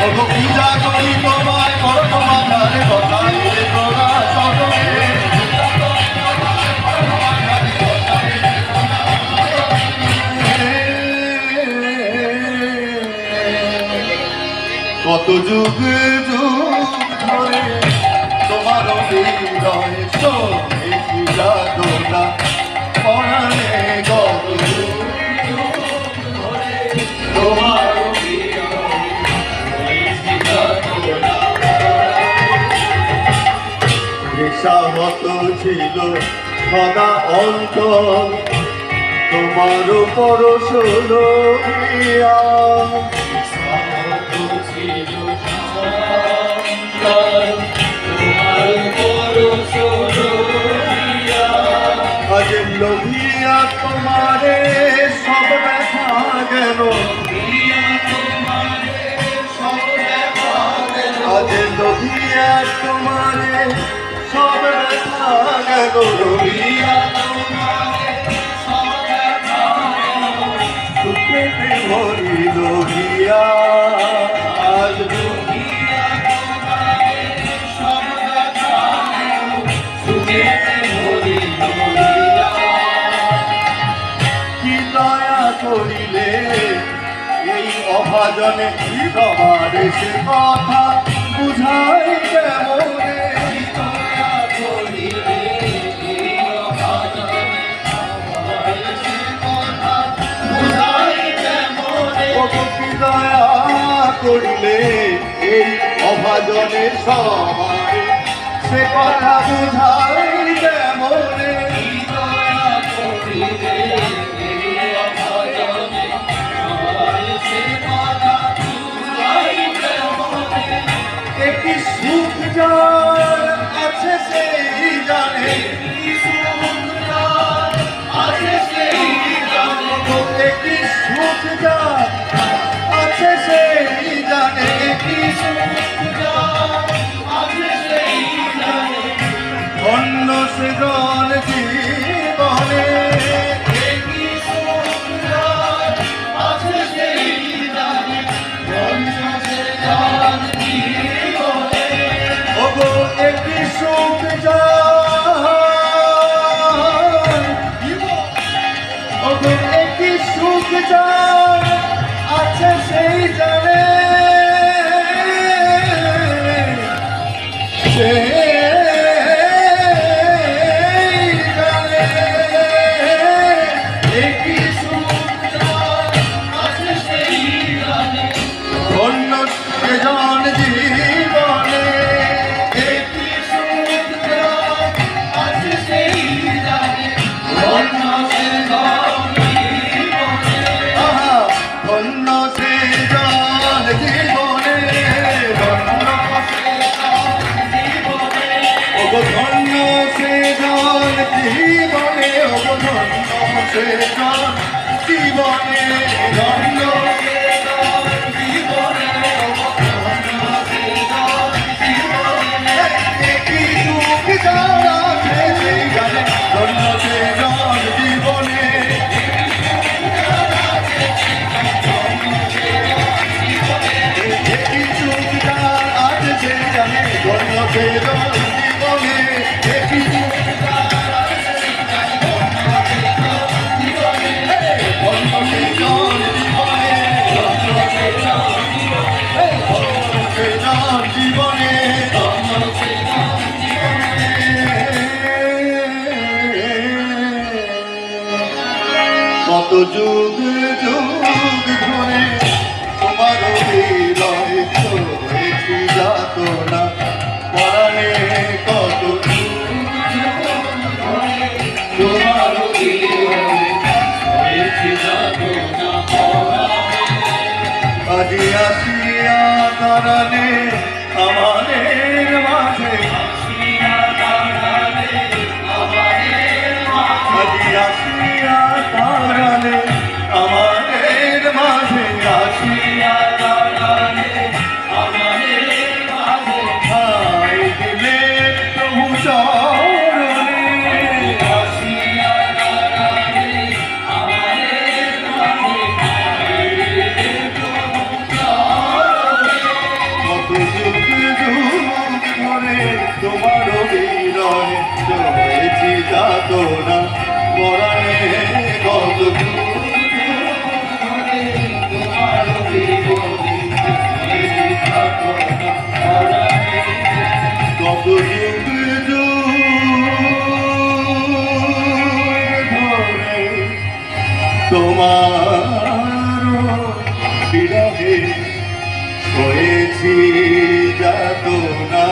পূজা করি তোমায় করব মাথারে কথায় তোরা সকলে কত যুগ যুগ ধরে তোমার হৃদয় সহেছি যাতনা পরাণে কত যুগ যুগ ধরে তোমার নেশামত ছিল সদা অন্তর তোমার পরশ লইয়া আজ লোভিয়া তোমারে সব ব্যথা গেল আজ লোভিয়া তোমারে সব ব্যথা গেল লোভিয়া সুখেতে ভরি লোভিয়া আজ করিলে এই অভাজনে সবার সে কথা বুঝাই কেমনে দয়া করিলে এই অভাজনে সবার সে কথা বুঝাই কেমনে একটি সুখ যার আছে সেই জানে একটি সুখ যার আছে সেই জানে অন্য সৃজন জীবনে একটি সুখ একটি সুখ যার আছে সেই জানে একটি সুখ যার আছে সেই জানে অন্য সেজন জীবনে জীবনে ধন্য একটি সুখ যার আছে সেই জানে ধন্য সে জন জীবনে একটি সুখ যার আছে সেই জানে ধন্য সে জন জীবনে একটি কত যুগ যুগ ধরে তোমার হৃদয় হয়েছি যাতনা পরাণে কত তোমার আজি আসিয়া তারানে আমাদের মাঝে আজি আসিয়া তারানে আমাদের মাঝে আসিয়া তারানে আমাদের মাঝে ঠাই দিলে প্রভু চরণে আসিয়া তারানে আমাদের মাঝে ঠাই দিলে প্রভু চরণে হয়েছি যাতো না পরাণে কত কত যুগ ধরে তোমার বিরহে হয়েছি যাতো না